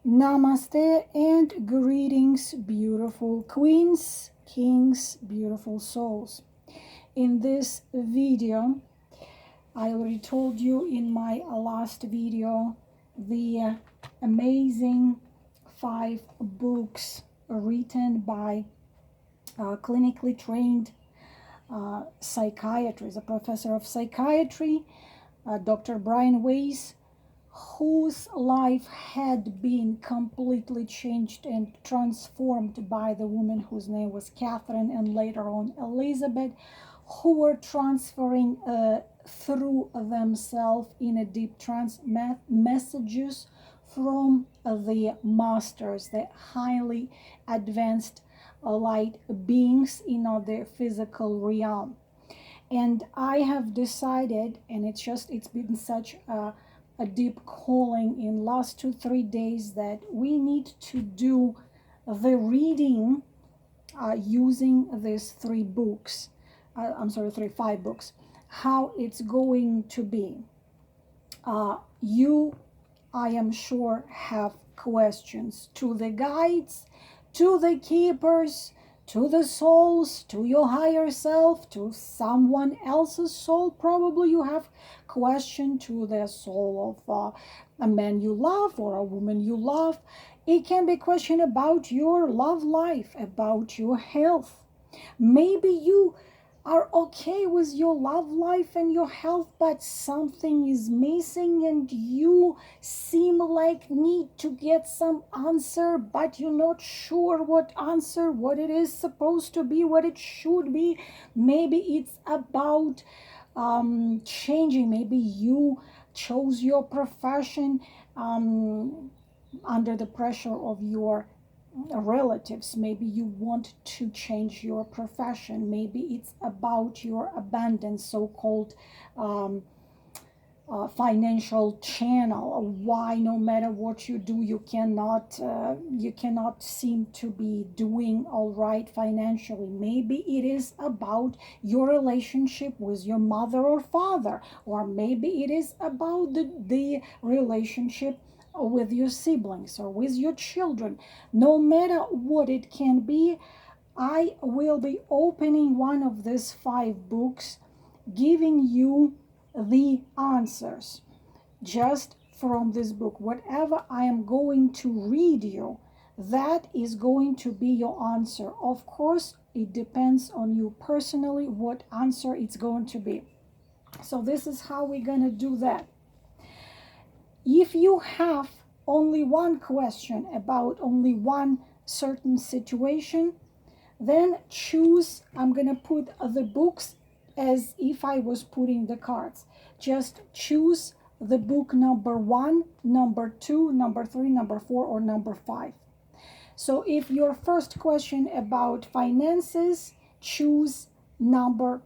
Namaste and greetings, beautiful queens, kings, beautiful souls. In this video, I already told you in my last video the amazing 5 books written by clinically trained psychiatrist, a professor of psychiatry, Dr. Brian Weiss, whose life had been completely changed and transformed by the woman whose name was Catherine and later on Elizabeth, who were transferring through themselves in a deep trance messages from the masters, the highly advanced light beings in the physical realm. And I have decided, and it's been such a deep calling in last 2-3 days, that we need to do the reading using these 5 books. How it's going to be. You, I am sure, have questions to the guides, to the keepers, to the souls, to your higher self, to someone else's soul. Probably you have question to the soul of a man you love or a woman you love. It can be question about your love life, about your health. Maybe you are okay with your love life and your health, but something is missing and you seem like need to get some answer, but you're not sure what answer, what it is supposed to be, what it should be. Maybe it's about changing. Maybe you chose your profession under the pressure of your relatives. Maybe you want to change your profession. Maybe it's about your abandoned so-called financial channel. Why no matter what you do, you cannot seem to be doing all right financially. Maybe it is about your relationship with your mother or father, or maybe it is about the relationship with your siblings or with your children. No matter what it can be, I will be opening one of these 5 books, giving you the answers just from this book. Whatever I am going to read you, that is going to be your answer. Of course, it depends on you personally what answer it's going to be. So this is how we're going to do that. If you have only one question about only one certain situation, then choose. I'm going to put the books as if I was putting the cards. Just choose the book number 1, number 2, number 3, number 4, or number 5. So if your first question about finances, choose number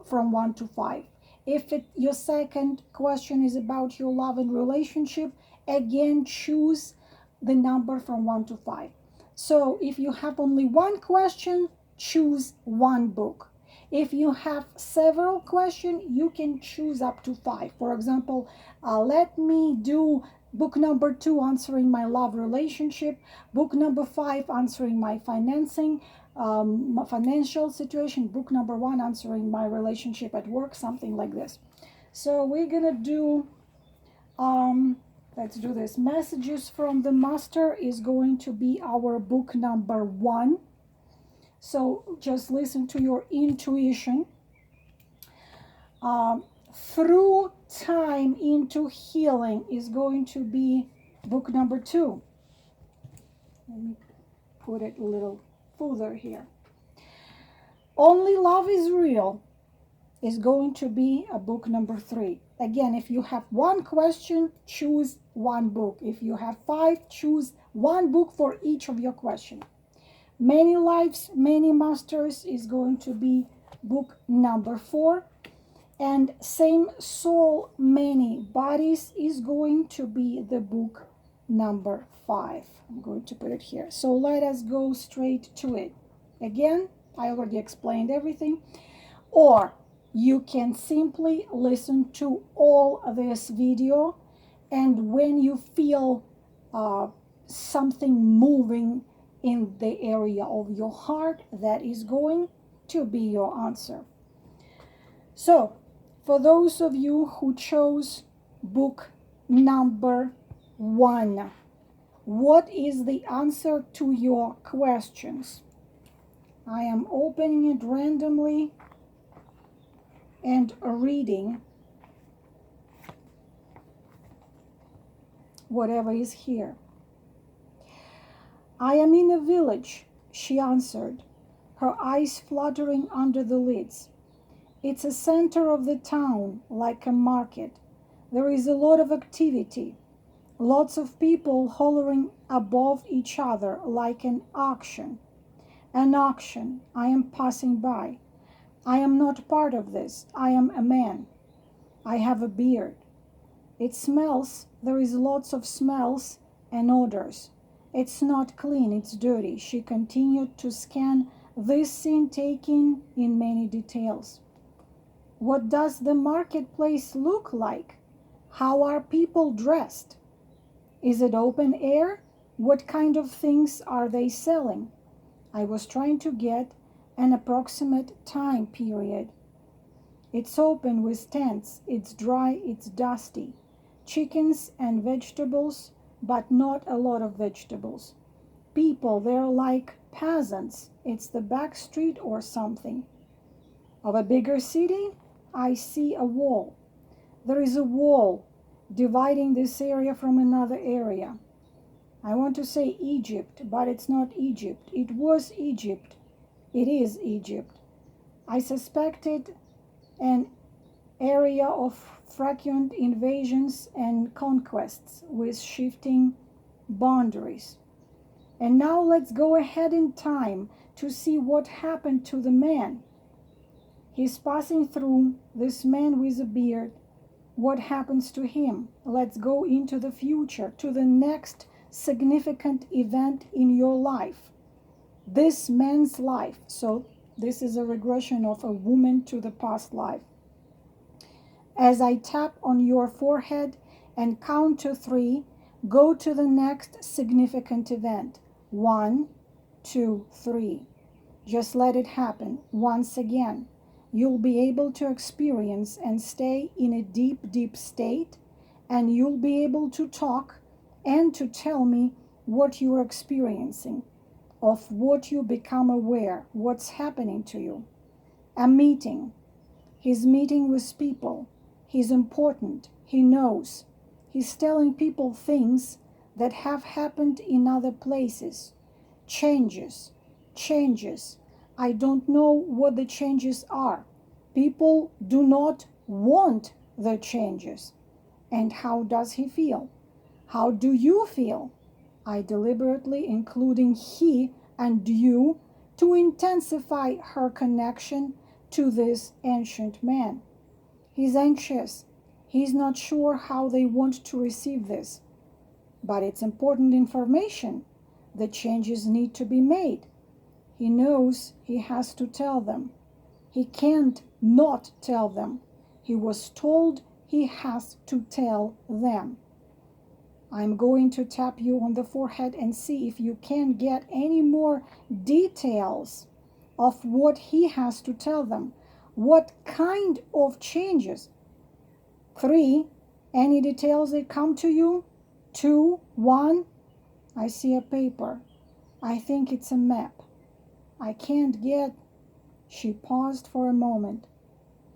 from 1 to 5. If your second question is about your love and relationship, again choose the number from 1 to 5. So if you have only one question, choose one book. If you have several questions, you can choose up to 5. For example, let me do book number 2 answering my love relationship, book number 5 answering my financing, my financial situation, book number 1 answering my relationship at work, something like this. So we're gonna do let's do this. Messages from the Master is going to be our book number 1. So just listen to your intuition. Through Time into Healing is going to be book number 2. Let me put it a little further here. Only Love is Real is going to be a book number 3. Again, if you have one question, choose one book. If you have 5, choose one book for each of your questions. Many Lives, Many Masters is going to be book number 4. And Same Soul, Many Bodies is going to be the book number 5. I'm going to put it here. So let us go straight to it. Again, I already explained everything. Or you can simply listen to all this video, and when you feel something moving in the area of your heart. That is going to be your answer. So, for those of you who chose book number 1, what is the answer to your questions? I am opening it randomly and reading whatever is here. I am in a village, she answered, her eyes fluttering under the lids. It's a center of the town, like a market. There is a lot of activity, lots of people hollering above each other like an auction. An auction. I am passing by. I am not part of this. I am a man. I have a beard. It smells. There is lots of smells and odors. It's not clean, it's dirty. She continued to scan this scene, taking in many details. What does the marketplace look like? How are people dressed? Is it open air? What kind of things are they selling? I was trying to get an approximate time period. It's open with tents. It's dry, it's dusty. Chickens and vegetables, but not a lot of vegetables. People, they're like peasants. It's the back street or something. Of a bigger city, I see a wall. There is a wall dividing this area from another area. I want to say Egypt, but it's not Egypt. It was Egypt. It is Egypt. I suspected an area of frequent invasions and conquests with shifting boundaries. And now let's go ahead in time to see what happened to the man. He's passing through, this man with a beard. What happens to him? Let's go into the future, to the next significant event in your life. This man's life. So this is a regression of a woman to the past life. As I tap on your forehead and count to 3, go to the next significant event. 1, 2, 3. Just let it happen once again. You'll be able to experience and stay in a deep, deep state, and you'll be able to talk and to tell me what you're experiencing, of what you become aware, what's happening to you. A meeting. He's meeting with people. He's important. He knows. He's telling people things that have happened in other places. Changes. I don't know what the changes are. People do not want the changes. And how does he feel? How do you feel? I deliberately including he and you to intensify her connection to this ancient man. He's anxious. He's not sure how they want to receive this. But it's important information. The changes need to be made. He knows he has to tell them. He can't not tell them. He was told he has to tell them. I'm going to tap you on the forehead and see if you can get any more details of what he has to tell them. What kind of changes? 3, any details that come to you? 2, 1, I see a paper. I think it's a map. I can't get. She paused for a moment.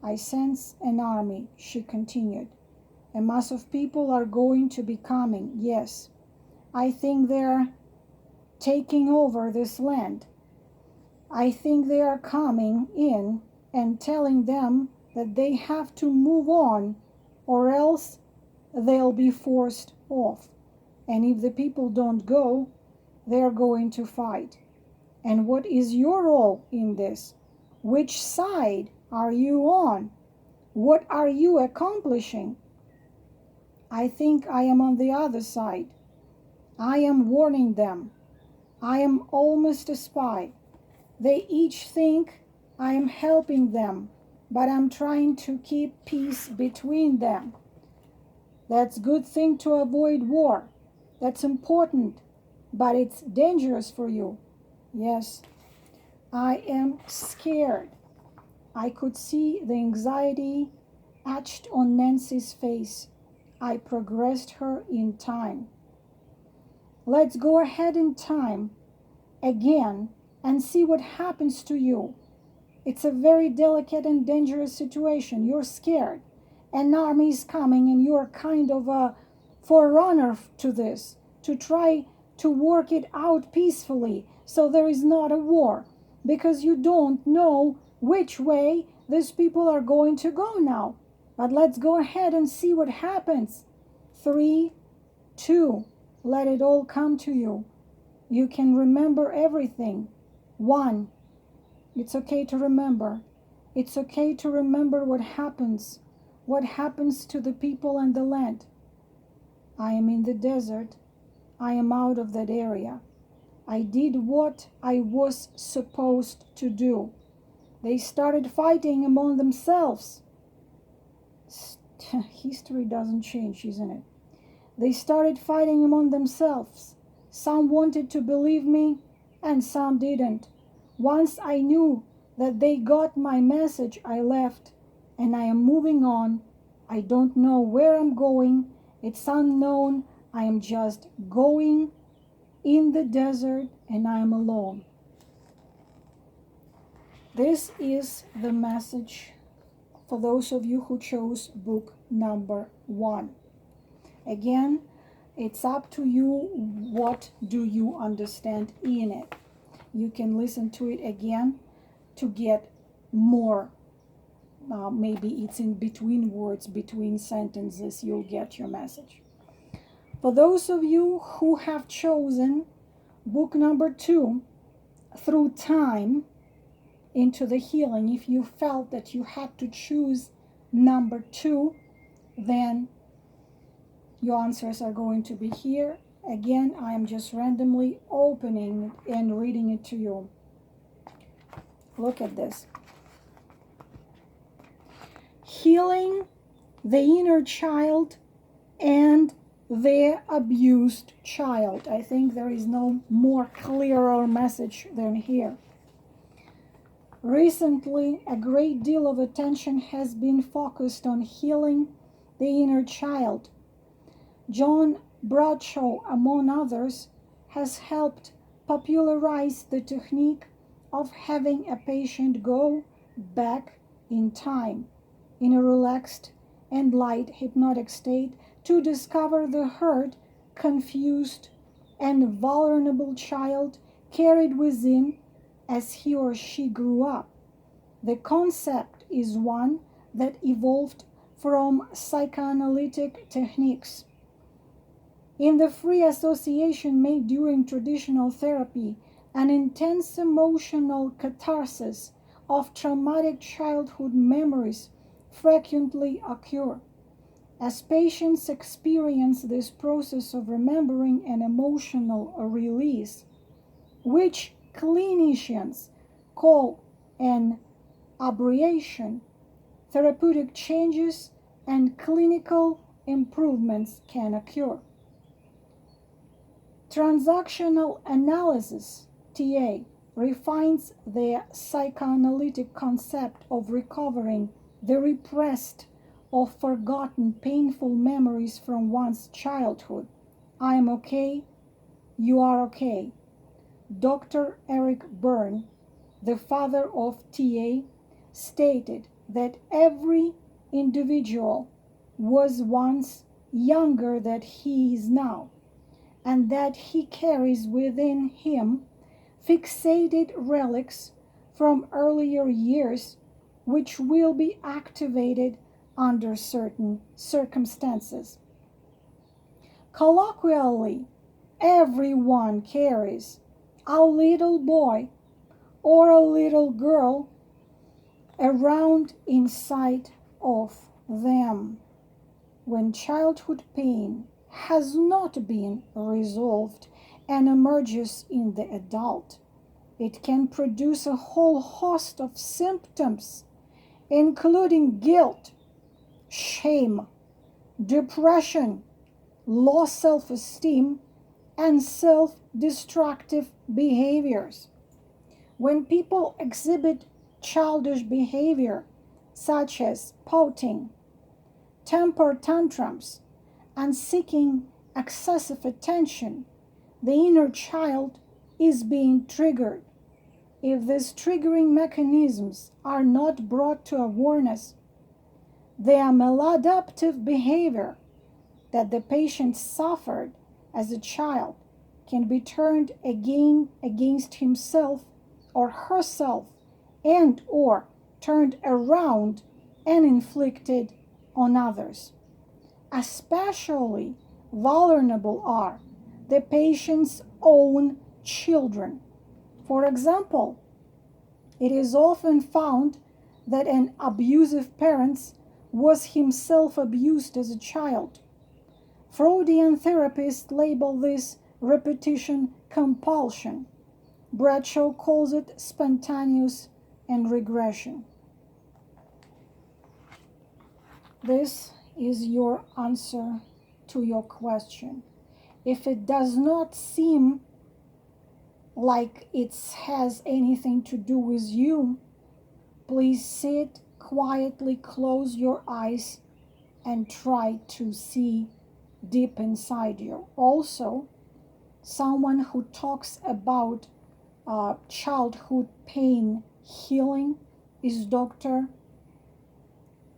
I sense an army, she continued. A mass of people are going to be coming, yes. I think they're taking over this land. I think they are coming in and telling them that they have to move on or else they'll be forced off. And if the people don't go, they're going to fight. And what is your role in this? Which side are you on? What are you accomplishing? I think I am on the other side. I am warning them. I am almost a spy. They each think I am helping them, but I'm trying to keep peace between them. That's a good thing to avoid war. That's important. but it's dangerous for you. Yes, I am scared. I could see the anxiety etched on Nancy's face. I progressed her in time. Let's go ahead in time again and see what happens to you. It's a very delicate and dangerous situation. You're scared. An army is coming and you're kind of a forerunner to this, to try to work it out peacefully so there is not a war, because you don't know which way these people are going to go now. But let's go ahead and see what happens. 3, 2, let it all come to you. You can remember everything. 1, it's okay to remember. It's okay to remember what happens to the people and the land. I am in the desert. I am out of that area. I did what I was supposed to do. They started fighting among themselves. History doesn't change, isn't it? They started fighting among themselves. Some wanted to believe me and some didn't. Once I knew that they got my message, I left and I am moving on. I don't know where I'm going. It's unknown. I am just going in the desert and I am alone. This is the message for those of you who chose book number 1. Again, it's up to you. What do you understand in it? You can listen to it again to get more. Maybe it's in between words, between sentences, you'll get your message. For those of you who have chosen book number 2, Through Time into the Healing, if you felt that you had to choose number 2, then your answers are going to be here. Again, I am just randomly opening and reading it to you. Look at this. Healing the inner child and the abused child. I think there is no more clearer message than here. Recently, a great deal of attention has been focused on healing the inner child. John Bradshaw, among others, has helped popularize the technique of having a patient go back in time in a relaxed and light hypnotic state to discover the hurt, confused, and vulnerable child carried within as he or she grew up. The concept is one that evolved from psychoanalytic techniques. In the free association made during traditional therapy, an intense emotional catharsis of traumatic childhood memories frequently occur. As patients experience this process of remembering an emotional release, which clinicians call an aberration, therapeutic changes and clinical improvements can occur. Transactional analysis, TA, refines the psychoanalytic concept of recovering the repressed or forgotten painful memories from one's childhood. I am okay, you are okay. Dr. Eric Byrne, the father of TA, stated that every individual was once younger than he is now, and that he carries within him fixated relics from earlier years which will be activated under certain circumstances. Colloquially, everyone carries a little boy or a little girl around inside of them. When childhood pain has not been resolved and emerges in the adult, it can produce a whole host of symptoms, including guilt, shame, depression, low self-esteem, and self-destructive behaviors. When people exhibit childish behavior, such as pouting, temper tantrums, and seeking excessive attention, the inner child is being triggered. If these triggering mechanisms are not brought to awareness, the maladaptive behavior that the patient suffered as a child can be turned again against himself or herself, and or turned around and inflicted on others. Especially vulnerable are the patient's own children. For example, it is often found that an abusive parent was himself abused as a child. Freudian therapists label this repetition compulsion. Bradshaw calls it spontaneous and regression. This is your answer to your question. If it does not seem like it has anything to do with you, please sit quietly, close your eyes, and try to see deep inside you. Also, someone who talks about childhood pain healing is Dr.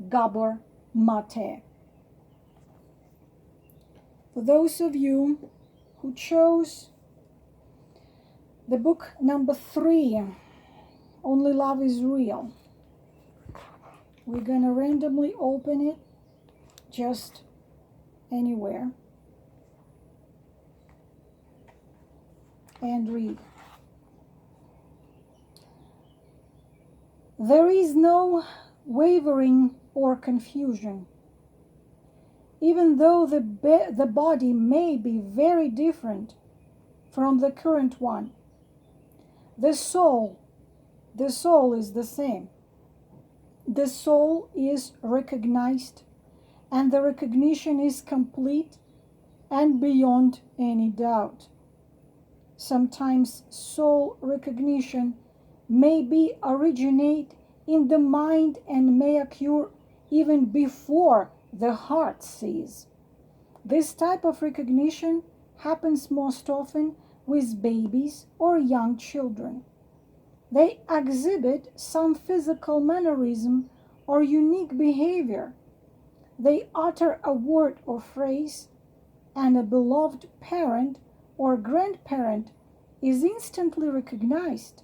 Gabor Mate. For those of you who chose the book number 3, Only Love is Real, we're going to randomly open it just anywhere and read. There is no wavering or confusion. Even though the body may be very different from the current one, the soul is the same. The soul is recognized, and the recognition is complete and beyond any doubt. Sometimes soul recognition may originate in the mind and may occur even before the heart sees. This type of recognition happens most often with babies or young children. They exhibit some physical mannerism or unique behavior. They utter a word or phrase, and a beloved parent or grandparent is instantly recognized.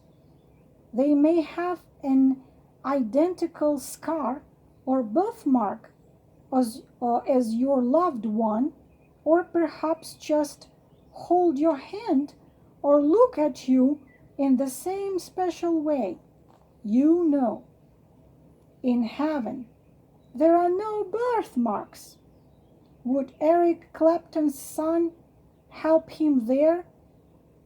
They may have an identical scar or birthmark as your loved one, or perhaps just hold your hand or look at you in the same special way. You know, in heaven, there are no birthmarks. Would Eric Clapton's son help him there?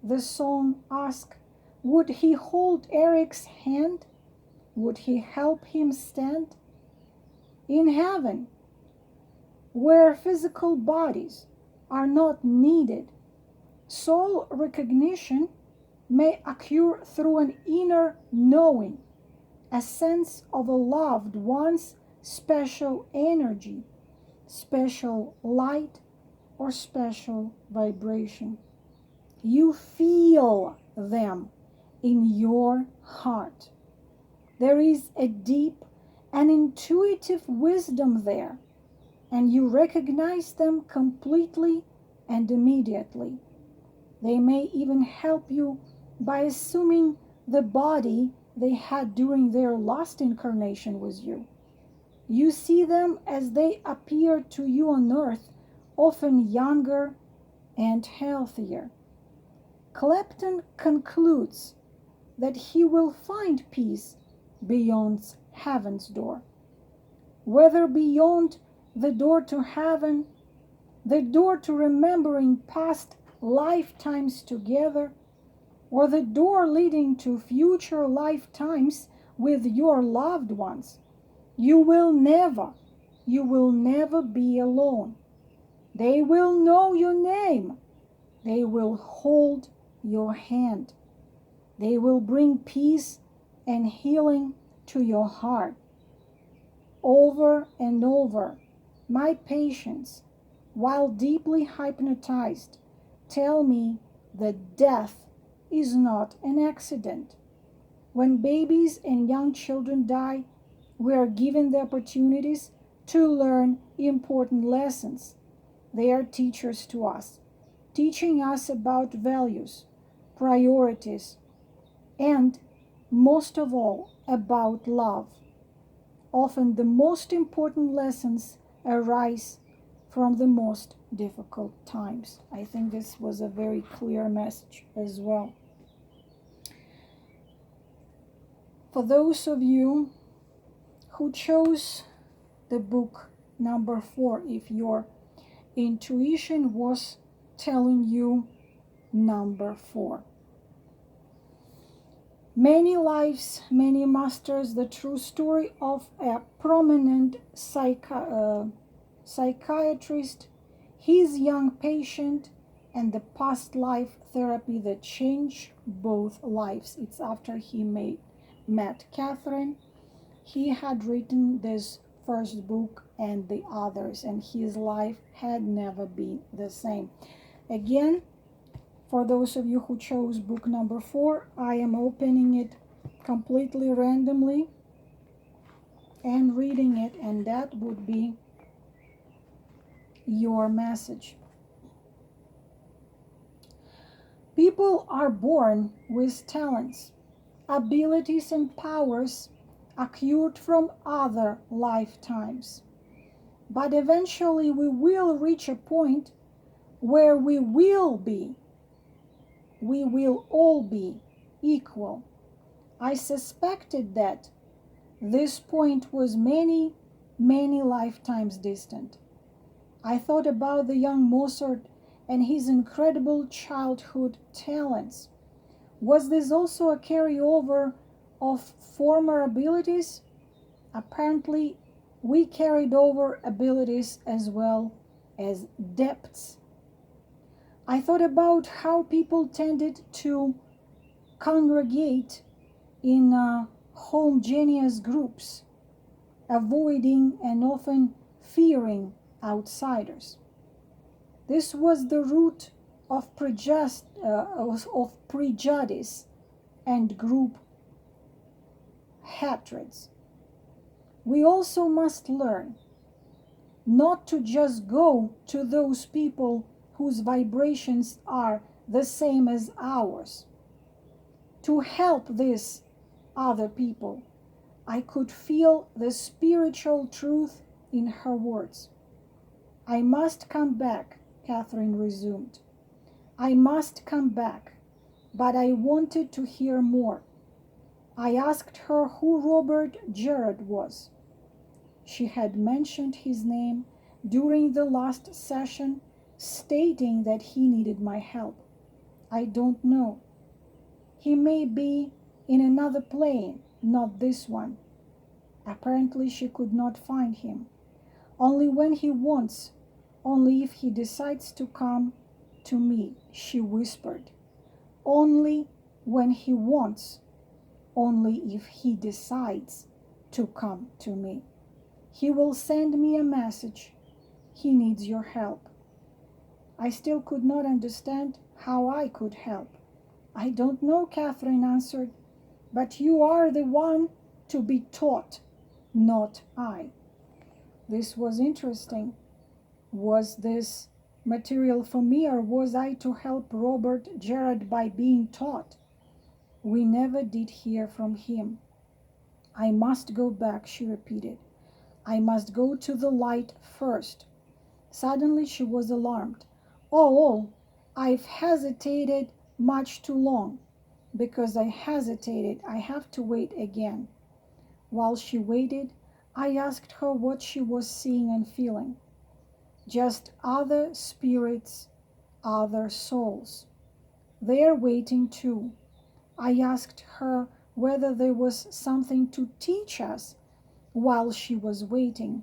The song asks. Would he hold Eric's hand? Would he help him stand? In heaven, where physical bodies are not needed, soul recognition may occur through an inner knowing, a sense of a loved one's special energy, special light, or special vibration. You feel them in your heart. There is a deep and intuitive wisdom there, and you recognize them completely and immediately. They may even help you by assuming the body they had during their last incarnation with you. You see them as they appear to you on earth, often younger and healthier. Clapton concludes that he will find peace beyond heaven's door. Whether beyond the door to heaven, the door to remembering past lifetimes together, or the door leading to future lifetimes with your loved ones, you will never be alone. They will know your name. They will hold your hand. They will bring peace and healing to your heart. Over and over, my patients, while deeply hypnotized, tell me that death is not an accident. When babies and young children die, we are given the opportunities to learn important lessons. They are teachers to us, teaching us about values, priorities, and most of all, about love. Often the most important lessons arise from the most difficult times. I think this was a very clear message as well. For those of you who chose the book number 4, if your intuition was telling you number 4. Many lives, many masters, the true story of a prominent psychiatrist, his young patient, and the past life therapy that changed both lives. It's after he met Catherine. He had written this first book and the others, and his life had never been the same. Again, for those of you who chose book number 4, I am opening it completely randomly and reading it, and that would be your message. People are born with talents, abilities, and powers acquired from other lifetimes. But eventually we will reach a point where we will all be equal. I suspected that this point was many, many lifetimes distant. I thought about the young Mozart and his incredible childhood talents. Was this also a carryover of former abilities? Apparently, we carried over abilities as well as depths. I thought about how people tended to congregate in homogeneous groups, avoiding and often fearing outsiders. This was the root of prejudice and group hatreds. We also must learn not to just go to those people whose vibrations are the same as ours. To help these other people, I could feel the spiritual truth in her words. I must come back, Catherine resumed. I must come back, but I wanted to hear more. I asked her who Robert Gerard was. She had mentioned his name during the last session, stating that he needed my help. I don't know. He may be in another plane, not this one. Apparently she could not find him. Only when he wants, only if he decides to come to me, she whispered. Only when he wants, only if he decides to come to me. He will send me a message. He needs your help. I still could not understand how I could help. I don't know, Catherine answered, but you are the one to be taught, not I. This was interesting. Was this material for me, or was I to help Robert Gerard by being taught? We never did hear from him. I must go back, she repeated. I must go to the light first. Suddenly she was alarmed. Oh, I've hesitated much too long. Because I hesitated, I have to wait again. While she waited, I asked her what she was seeing and feeling. Just other spirits, other souls. They're waiting too. I asked her whether there was something to teach us while she was waiting.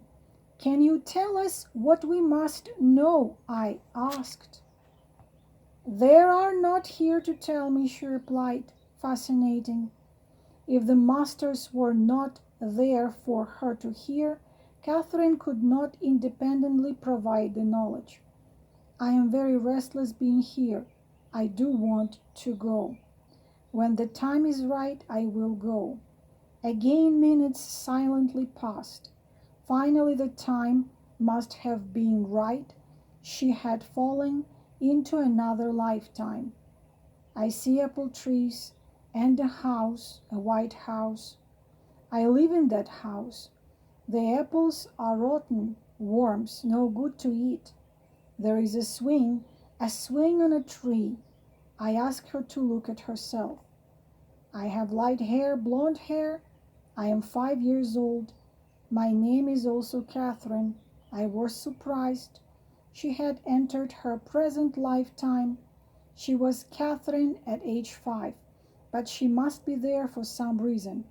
Can you tell us what we must know? I asked. They are not here to tell me, she replied. Fascinating. If the masters were not there for her to hear, Catherine could not independently provide the knowledge. I am very restless being here. I do want to go. When the time is right, I will go. Again minutes silently passed. Finally the time must have been right. She had fallen into another lifetime. I see apple trees and a house, a white house. I live in that house. The apples are rotten, worms, no good to eat. There is a swing on a tree. I ask her to look at herself. I have light hair, blonde hair. I am 5 years old. My name is also Catherine. I was surprised. She had entered her present lifetime. She was Catherine at age 5, but she must be there for some reason.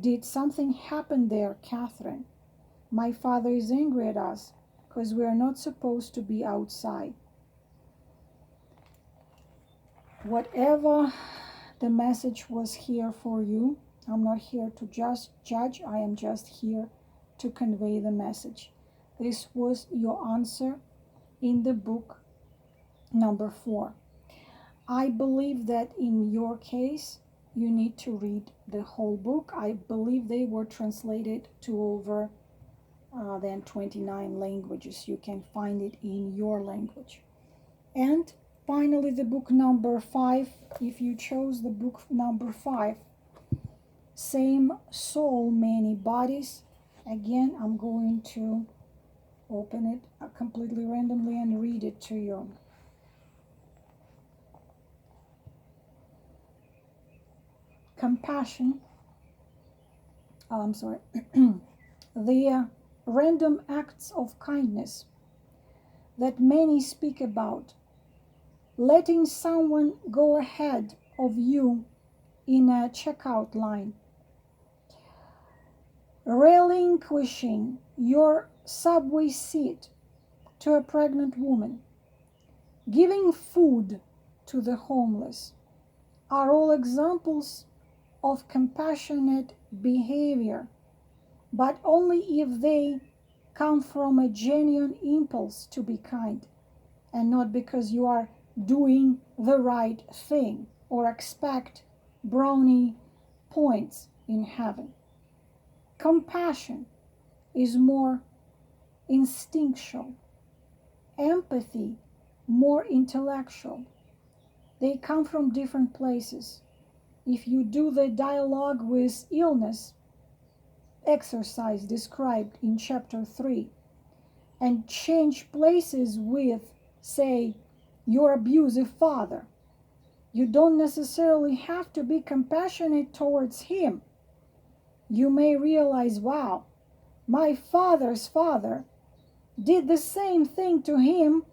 Did something happen there, Catherine? My father is angry at us because we are not supposed to be outside. Whatever the message was here for you, I'm not here to just judge. I am just here to convey the message. This was your answer in the book number 4. I believe that in your case, you need to read the whole book. I believe they were translated to over than 29 languages. You can find it in your language. And finally, the book number 5, if you chose the book number 5, Same Soul, Many Bodies. Again, I'm going to open it completely randomly and read it to you. Compassion. The random acts of kindness that many speak about. Letting someone go ahead of you in a checkout line. Relinquishing your subway seat to a pregnant woman. Giving food to the homeless are all examples of compassionate behavior, but only if they come from a genuine impulse to be kind and not because you are doing the right thing or expect brownie points in heaven. Compassion is more instinctual, empathy more intellectual. They come from different places. If you do the dialogue with illness exercise described in chapter 3 and change places with, say, your abusive father, you don't necessarily have to be compassionate towards him. You may realize, wow, my father's father did the same thing to him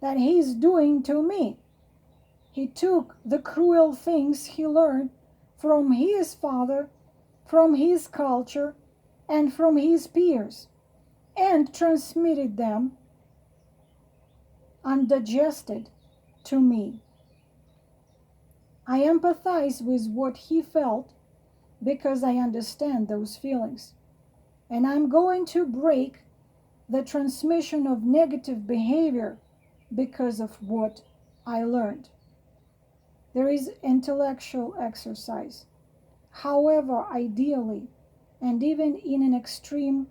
that he's doing to me. He took the cruel things he learned from his father, from his culture, and from his peers, and transmitted them undigested to me. I empathize with what he felt because I understand those feelings. And I'm going to break the transmission of negative behavior because of what I learned. There is intellectual exercise. However, ideally, and even in an extreme,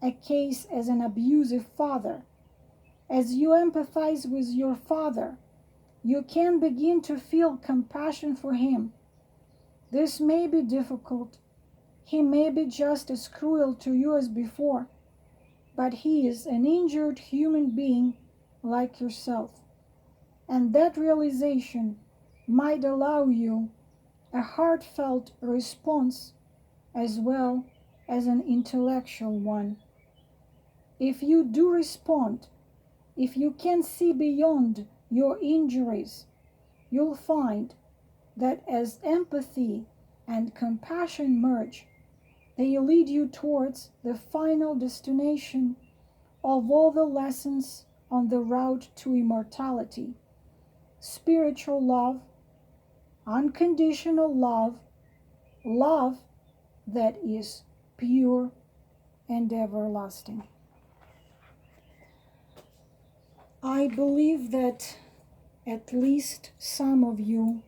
a case as an abusive father, as you empathize with your father, you can begin to feel compassion for him. This may be difficult. He may be just as cruel to you as before, but he is an injured human being like yourself. And that realization might allow you a heartfelt response as well as an intellectual one. If you do respond, if you can see beyond your injuries, you'll find that as empathy and compassion merge, they lead you towards the final destination of all the lessons on the route to immortality. spiritual love, unconditional love, love that is pure and everlasting. I believe that at least some of you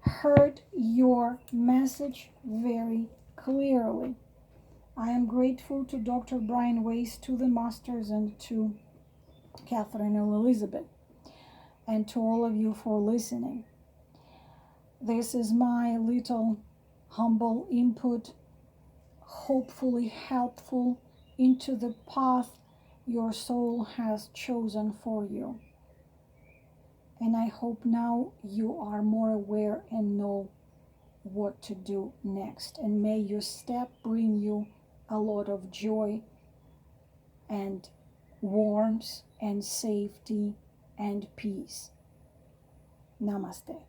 heard your message very clearly. I am grateful to Dr. Brian Weiss, to the Masters, and to Catherine and Elizabeth, and to all of you for listening. This is my little humble input, hopefully helpful into the path your soul has chosen for you. And I hope now you are more aware and know what to do next. And may your step bring you a lot of joy and warmth and safety and peace. Namaste.